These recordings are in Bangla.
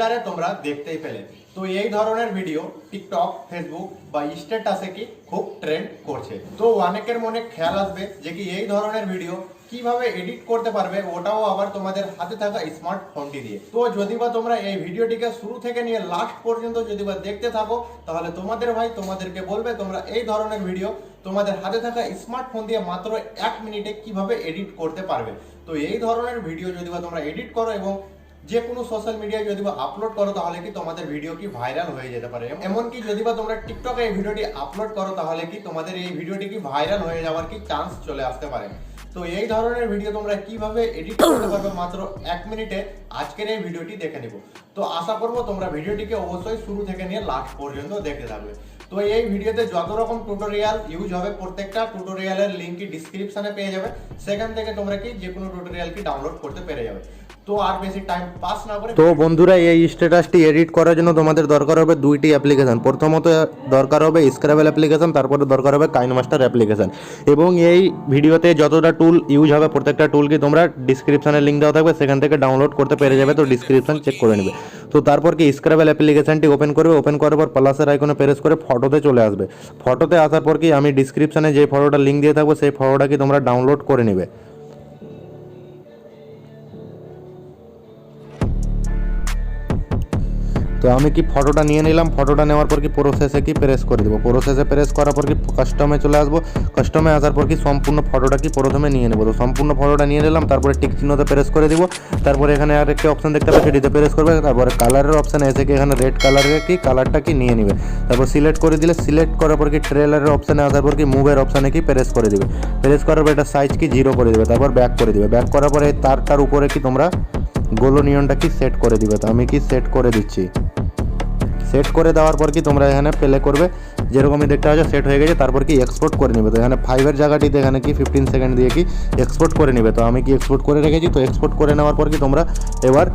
ট্রেলারে তোমরা দেখতেই পেলে। তো এই ধরনের ভিডিও টিকটক, ফেসবুক বা স্ট্যাটাসে কি খুব ট্রেন্ড করছে। তো অনেকের মনে খেয়াল আসবে যে কি এই ধরনের ভিডিও কিভাবে এডিট করতে পারবে, ওটাও আবার তোমাদের হাতে থাকা স্মার্টফোনটি দিয়ে। তো যদি বা তোমরা এই ভিডিওটিকে শুরু থেকে নিয়ে লাস্ট পর্যন্ত যদি বা দেখতে থাকো, তাহলে তোমাদের ভাই তোমাদেরকে বলবে তোমরা এই ধরনের ভিডিও তোমাদের হাতে থাকা স্মার্টফোন দিয়ে মাত্র 1 মিনিটে কিভাবে এডিট করতে পারবে। তো এই ধরনের ভিডিও যদি বা তোমরা এডিট করো এবং যে কোনো সোশ্যাল মিডিয়ায় যদি বা আপলোড করো, তাহলে কি তোমাদের ভিডিও কি ভাইরাল হয়ে যেতে পারে। এমনকি যদি বা তোমরা টিকটকে এই ভিডিওটি আপলোড করো, তাহলে কি তোমাদের এই ভিডিওটি কি ভাইরাল হয়ে যাওয়ার কি চান্স চলে আসতে পারে। তো এই ধরনের ভিডিও তোমরা কিভাবে এডিট করতে পারবে মাত্র 1 মিনিটে, আজকের এই ভিডিওটি দেখে নিব। তো আশা করবো তোমরা ভিডিওটিকে অবশ্যই শুরু থেকে নিয়ে লাস্ট পর্যন্ত দেখতে থাকবে। তো এই ভিডিওতে যত রকম টিউটোরিয়াল ইউজ হবে, প্রত্যেকটা টিউটোরিয়ালের লিংক কি ডেসক্রিপশনে পেয়ে যাবে। সেখান থেকে তোমরা কি যে কোনো টিউটোরিয়াল কি ডাউনলোড করতে পেরে যাবে। তো আর বেশি টাইম পাস না করে, তো বন্ধুরা এই স্ট্যাটাসটি এডিট করার জন্য তোমাদের দরকার হবে দুইটি অ্যাপ্লিকেশন। প্রথমত দরকার হবে স্ক্রাবেল অ্যাপ্লিকেশন, তারপরে দরকার হবে কাইনমাস্টার অ্যাপ্লিকেশন। এবং এই ভিডিওতে যতটা টুল ইউজ হবে, প্রত্যেকটা টুল কি তোমরা ডিসক্রিপশনের লিঙ্ক দেওয়া থাকবে, সেখান থেকে ডাউনলোড করতে পেরে যাবে। তো ডিসক্রিপশন চেক করে নেবে। তো তারপর কি স্ক্রাবেল অ্যাপ্লিকেশনটি ওপেন করবে। ওপেন করার পর প্লাসের আইকনে প্রেস করে ফটোতে চলে আসবে। ফটোতে আসার পর কি আমি ডিসক্রিপশনে যে ফটোটা লিঙ্ক দিয়ে থাকবো, সেই ফটোটা কি তোমরা ডাউনলোড করে নেবে। তো আমি কি ফটোটা নিয়ে নিলাম। ফটোটা নেওয়ার পর কি প্রসেসে কি প্রেস করে দেবো। প্রসেসে প্রেস করার পর কি কাস্টমে চলে আসবো। কাস্টমে আসার পর কি সম্পূর্ণ ফটোটা কি প্রথমে নিয়ে নেবো। তো সম্পূর্ণ ফটোটা নিয়ে নিলাম। তারপরে টিক চিহ্নতে প্রেস করে দিব। তারপরে এখানে আর একটা অপশন দেখতে পাচ্ছি, এটিতে প্রেস করবে। তারপরে কালারের অপশানে এসে কি এখানে রেড কালারের কি কালারটা কি নিয়ে নেবে। তারপর সিলেক্ট করে দিলে, সিলেক্ট করার পর কি ট্রেলারের অপশানে আসার পর কি মুভের অপশানে কি প্রেস করে দিবে। প্রেস করার পর এটা সাইজ কি 0 করে দিবে। তারপর ব্যাক করে দিবে। ব্যাক করার পরে তারটার উপরে কি তোমরা গোলো নিয়নটা কি সেট করে দিবে। তো আমি কি সেট করে দিচ্ছি। সেট করে দেওয়ার পর কি তোমরা এখানে প্লে করবে, যেরকমই দেখতে পাচ্ছ সেট হয়ে গেছে। তারপর কি এক্সপোর্ট করে নেবে। তো এখানে 5-এর জায়গাটিতে এখানে কি 15 সেকেন্ড দিয়ে কি এক্সপোর্ট করে নেবে। তো আমি কি এক্সপোর্ট করে রেখেছি। তো এক্সপোর্ট করে নেওয়ার পর কি তোমরা এবার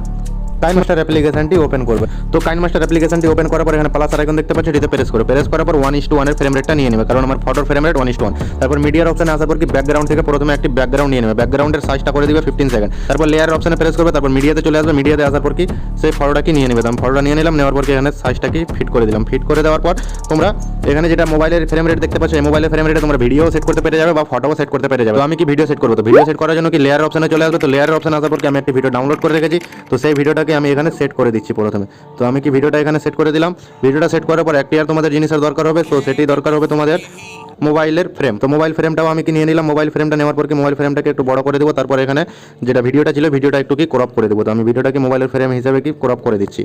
কাইনমাস্টার অ্যাপ্লিকেশনটি ওপেন করবে। তো কাইনমাস্টার অ্যাপ্লিকেশনটি ওপেন করার পর এখানে প্লাস আইকন দেখতে পাচ্ছ, এটিতে প্রেস করে প্রেস করার পর 1:1 এর ফ্রেম রেটটা নিয়ে নেবে, কারণ আমার ফটোর ফ্রেম রেট 1:1। তারপর মিডিয়ার অপশনে আসার পর কি ব্যাকগ্রাউন্ড থেকে প্রথমে একটি ব্যাকগ্রাউন্ড নিয়ে নেবে। ব্যাকগ্রাউন্ডের সাইজটা করে দিবে 15 সেকেন্ড। তারপর লেয়ারের অপশনে প্রেস করবে। তারপর মিডিয়াতে চলে আসবে। মিডিয়াতে আসার পর কি সেই ফটোটা কি নিয়ে নেবে। তো আমি ফটোটা নিয়ে নিলাম। নেওয়ার পর কি এখানে সাইজটা কি ফিট করে দিলাম। ফিট করে দেওয়ার পর তোমরা এখানে যেটা মোবাইলের ফ্রেম রেট দেখতে পাচ্ছ, এই মোবাইলের ফ্রেম রেটে তোমরা ভিডিও সেট করতে পেরে যাবে বা ফটোও সেট করতে পেরে যাবে। তো আমি কি ভিডিও সেট করবো। তো ভিডিও সেট করার জন্য কি লেয়ার অপশনে চলে আসবে। তো লেয়ারের অপশনে আসার পর কি আমি একটি ভিডিও ডাউনলোড করে রেখেছি। তো সেই ভিডিওটাকে আমি এখানে সেট করে দিচ্ছি প্রথমে। তো আমি কি ভিডিওটা এখানে সেট করে দিলাম। ভিডিওটা সেট করার পর একটি আর তোমাদের জিনিসের দরকার হবে। তো সেটি দরকার হবে তোমাদের মোবাইলের ফ্রেম। তো মোবাইল ফ্রেমটাও আমি কি নিয়ে নিলাম। মোবাইল ফ্রেমটা নেওয়ার পর কি মোবাইল ফ্রেমটাকে একটু বড় করে দেবো। তারপর এখানে যেটা ভিডিওটা ছিল, ভিডিওটা একটু কি ক্রপ করে দেবো। তো আমি ভিডিওটাকে মোবাইলের ফ্রেম হিসেবে কি ক্রপ করে দিচ্ছি।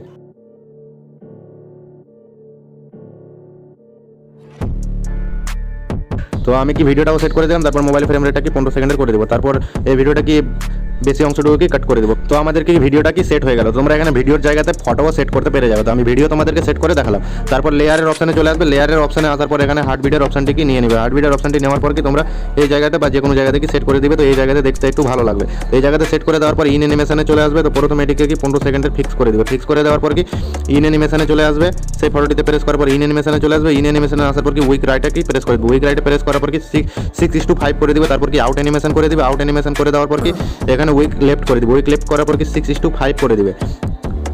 তো আমি কি ভিডিওটাও সেট করে দিলাম। তারপর মোবাইল ফ্রেম রেটটা কি 15 সেকেন্ডের করে দেবো। তারপর এই ভিডিওটা কি বেশি অংশটুকু কি কাট করে দেবো। তো আমাদেরকে ভিডিওটা কি সেট হয়ে গেল। তোমরা এখানে ভিডিওর জায়গাতে ফটোও সেট করতে পেরে যাবে। তো আমি ভিডিও তোমাদেরকে সেট করে দেখালাম। তারপর লেয়ারের অপশনে চলে আসবে। লেয়ারের অপশনে আসার পর এখানে হার্টবিটের অপশনটি কি নিয়ে নেবে। হার্টবিটের অপশনটি নেওয়ার পর কি তোমরা এই জায়গাতে বা যে কোনো জায়গাতে কি সেট করে দিবে। তো এই জায়গাতে দেখতে একটু ভালো লাগবে। এই জায়গাতে সেট করে দেওয়ার পর ইন অ্যানিমেশনে চলে আসবে। তো প্রথমে এটিকে কি 15 সেকেন্ডের ফিক্স করে দিবে। ফিক্স করে দেওয়ার পর কি ইন অ্যানিমেশনে চলে আসবে। সেই ফটোটিতে প্রেস করার পর ইন অ্যানিমেশনে চলে আসবে। ইন অ্যানিমেশনে আসার পর কি উইক রাইটে কি প্রেস করে দিবে। উইক রাইটে প্রেস করার পর কি 6:5 করে দিবে। তারপর কি আউট অ্যানিমেশন করে দিবে। আউট অ্যানিমেশন করে দেওয়ার পর কি এখানে উইক লেফট করে দিবে। উইক লেফট করার পর কি 6:5 করে দিবে।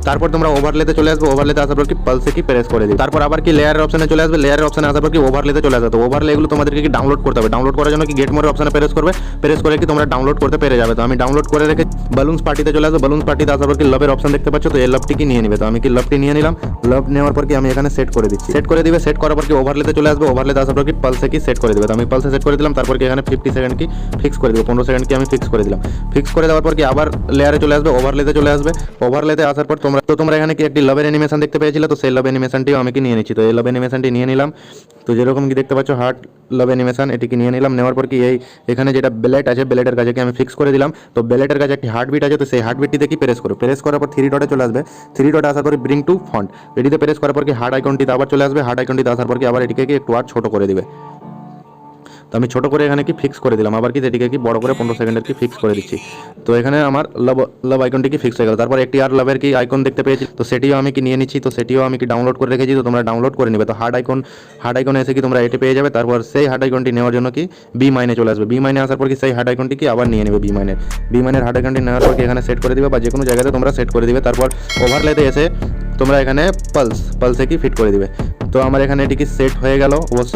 তারপর তোমরা ওভারলেতে চলে আসবে। ওভারলেতে আসার পর কি পালসে কি প্রেস করে দিবে। তারপর আবার কি লেয়ারের অপশনে চলে আসবে। লেয়ারের অপশনে আসার পর কি ওভারলেতে চলে আসবে। তো ওভারলে এগুলো তোমাদেরকে কি ডাউনলোড করতে হবে। ডাউনলোড করার জন্য কি গেট মোর অপশনে প্রেস করবে। প্রেস করে কি তোমরা ডাউনলোড করতে পেরে যাবে। তো আমি ডাউনলোড করে রেখে বালুনস পার্টিতে চলে আসবে। বালুনস পার্টিতে আসার পর কি লাভের অপশন দেখতে পাচ্ছ। তো এই লাভটি কি নিয়ে নেবে। তো আমি কি লাভটি নিয়ে নিলাম। লাভ নেওয়ার পর কি আমি এখানে সেট করে দিচ্ছি। সেট করে দিবে। সেট করার পর কি ওভারলেতে চলে আসবে। ওভারলেতে আসার পর কি পালসে কি সেট করে দিবে। তো আমি পালসে সেট করে দিলাম। তারপর কি এখানে 50 সেকেন্ড কি ফিক্স করে দিব। 15 সেকেন্ড কি আমি ফিক্স করে দিলাম। ফিক্স করে দেওয়ার পর কি আবার লেয়ারে চলে আসবে। ওভারলেতে চলে আসবে। ওভারলেতে আসার পর তোমরা এখানে কি একটি লাভের অ্যানিমেশন দেখতে পেয়েছিল। তো সেই লাভ অ্যানিমেশনটিও আমি কি নিয়ে নিচ্ছি। তো এই লাভ অ্যানিমেশনটি নিয়ে নিলাম। তো যেরকম কি দেখতে পাচ্ছ হার্ট লাভ অ্যানিমেশন, এটিকে নিয়ে নিলাম। নেওয়ার পর কি এই এখানে যেটা বেলেট আছে, বেলেটের কাছে কি আমি ফিক্স করে দিলাম। তো বেলেটের কাছে একটি হার্টবিট আছে। তো সেই হার্টবিটটিতে কি প্রেস করো। প্রেস করার পর 3 ডটে চলে আসবে। 3 ডটে আসার পর ব্রিং টু ফন্ট, এটিতে প্রেস করার পর কি হার্ট আইকনটিতে আবার চলে আসবে। হার্ট আইকনটিতে আসার পর কি আবার এটিকে কি একটু আর ছোট করে দিবে। তো আমি ছোটো করে এখানে কি ফিক্স করে দিলাম। আবার কি এটিকে কি বড় করে 15 সেকেন্ডের কি ফিক্স করে দিচ্ছি। তো এখানে আমার লাভ আইকনটি কি ফিক্স হয়ে গেল। তারপর একটি আর লাভের কি আইকন দেখতে পেয়েছি। তো সেটিও আমি কি নিয়ে নিচ্ছি। তো সেটিও আমি কি ডাউনলোড করে রেখেছি। তো তোমরা ডাউনলোড করে নেবে। তো হার্ড আইকনে এসে কি তোমরা এটি পেয়ে যাবে। তারপর সেই হার্ড আইকনটি নেওয়ার জন্য কি বি মাইনে চলে আসবে। বি মাইনে আসার পর কি সেই হার্ড আইকনটি কি আবার নিয়ে নেবে। বি মাইনের হার্ড আইকনটি নেওয়ার পর কি এখানে সেট করে দিবে বা যে কোনো জায়গাতে তোমরা সেট করে দিবে। তারপর ওভারলেতে এসে তোমরা এখানে পালসে কি ফিট করে দিবে। তো আমার এখানে এটি কি সেট হয়ে গেল। অবশ্য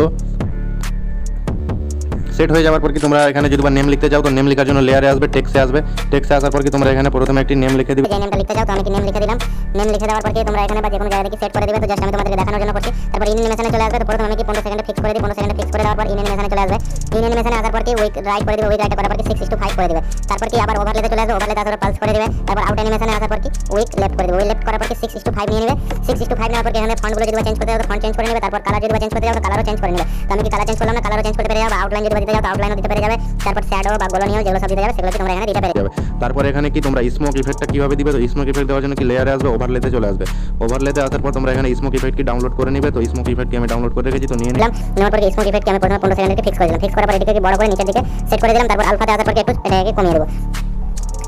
সেট হয়ে যাওয়ার পর কি তোমরা এখানে যদি নেম লিখতে চাও তো নেম লেখার জন্য লেয়ারে আসবে, টেক্সটে আসবে, টেক্সটে আসার পর কি তোমরা এখানে প্রথমে একটি নেম লিখে দিবে। যে নেমটা লিখতে চাও তো আমি কি নেম লিখে দিলাম। নেম লিখে দেওয়ার পর কি তোমরা এখানে বা যে কোনো জায়গায় কি সেট করে দিবে। তো জাস্ট আমি তোমাদেরকে দেখানোর জন্য করছি। তারপর ইন অ্যানিমেশনে চলে আসবে। তো প্রথমে আমি কি 15 সেকেন্ডে ফিক্স করে দিই। 15 সেকেন্ডে ফিক্স করে দেওয়ার পর ইন অ্যানিমেশনে চলে আসবে। ইন অ্যানিমেশনে আসার পর কি উইক রাইট করে দিবে। উইক রাইট করার পর কি 6:5 করে দিবে। তারপর কি আবার ওভারলেতে চলে আসবে। ওভারলেতে আসার পর পালস করে দিবে। তারপর আউট অ্যানিমেশনে আসার পর কি উইক লেফট করে দিবে। উইক লেফট করার পর কি 6:5 নিয়ে নেবে। 6:5 নেওয়ার পর কি এখানে ফন্টগুলো যদি চেঞ্জ করতে চাও তো ফন্ট চেঞ্জ করে নেবে। তারপর কালার যদি চেঞ্জ করতে চাও তো কালারও চেঞ্জ করে নেবে। তো আমি কি কালার চেঞ্জ করলাম না, কালারও চেঞ্জ করতে পেরে যাবে। আউটলাইন যদি দিতে চাও তো আউটলাইনও দিতে পেরে যাবে। তারপর শ্যাডো বা গোলনীয় যেগুলো সব দিতে যাবে সেগুলো কি তোমরা এখানে দিতে পেরে যাবে। তারপর এখানে কি তোমরা স্মোক ইফেক্টটা কিভাবে দিবে। তো স্মোক ইফেক্ট দেওয়ার জন্য কি লেয়ারে আসবে, ওভারলেতে চলে আসবে। ওভারলেতে আসার পর তোমরা এখানে স্মোক ইফেক্ট কি ডাউনলোড করে নেবে। তো স্মোক ইফেক্ট কি আমি ডাউনলোড করে রেখেছি, তো নিয়ে নিলাম। নেওয়ার পর স্মোক ইফেক্ট আমি প্রথমে 15 সেকেন্ডে ফিক্স করে দিলাম। ফিক্স করার পর এটাকে কি বড় করে নিচের দিকে সেট করে দিলাম। তারপর আলফাতে আসার পর একটু এটাকে কমিয়ে দেব।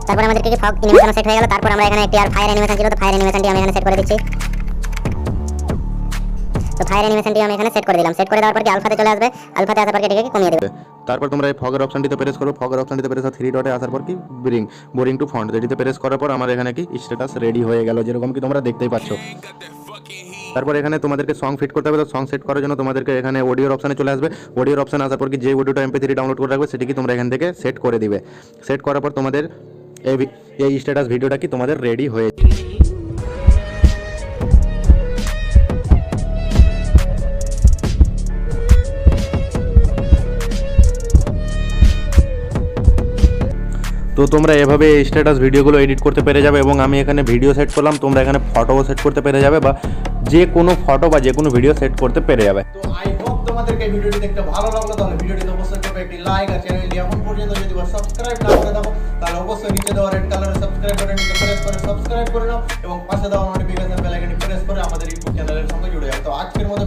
তারপর আমাদের কি ফগ অ্যানিমেশন সেট হয়ে গেল। তারপর আমরা এখানে একটি আর ফায়ার অ্যানিমেশন ছিল তো ফায়ার অ্যানিমেশনটি আমি এখানে সেট করে দিচ্ছি। তো ফায়ার অ্যানিমেশনটি আমি এখানে সেট করে দিলাম। সেট করে দেওয়ার পর কি আলফাতে চলে আসবে। আলফাতে আসার পর এটাকে কমিয়ে দেবে। তারপর তোমরা এই ফগের অপশনটিতে প্রেস করো। ফগের অপশনটিতে প্রেস 3 ডটে আসার পর কি বোরিং টু ফন্ট এটিতে প্রেস করার পর আমার এখানে কি স্ট্যাটাস রেডি হয়ে গেল, যেরকম কি তোমরা দেখতেই পাচ্ছ। তারপর এখানে তোমাদেরকে সং ফিট করতে হবে। তো সং সেট করার জন্য তোমাদেরকে এখানে অডিওর অপশনে চলে আসবে। অডিওর অপশনে আসার পর কি যে অডিওটা MP3 ডাউনলোড করে রাখবে সেটি কি তোমরা এখান থেকে সেট করে দিবে। সেট করার পর তোমাদের এই স্ট্যাটাস ভিডিওটা কি তোমাদের রেডি হয়ে। তো তোমরা এভাবে এই স্ট্যাটাস ভিডিওগুলো এডিট করতে পেরে যাবে। এবং আমি এখানে ভিডিও সেট করলাম, তোমরা এখানে ফটোও সেট করতে পেরে যাবে বা যে কোনো ফটো বা যে কোনো ভিডিও সেট করতে পেরে যাবে। তো আই হোপ তোমাদেরকে এই ভিডিওটি দেখতে ভালো লাগলো। তাহলে ভিডিওটি অবশ্যই করবে একটি লাইক, আর চ্যানেলটি এখন পর্যন্ত যদি সাবস্ক্রাইব না করে থাকো তাহলে অবশ্যই নিচে দেওয়া রেড কালারের সাবস্ক্রাইব বাটনটি প্রেস করে সাবস্ক্রাইব করে নাও এবং পাশে দেওয়া নোটিফিকেশন বেল আইকনটি প্রেস করে আমাদের ইউটিউব চ্যানেলের সঙ্গে জুড়ে যাও। তো আজকের মতো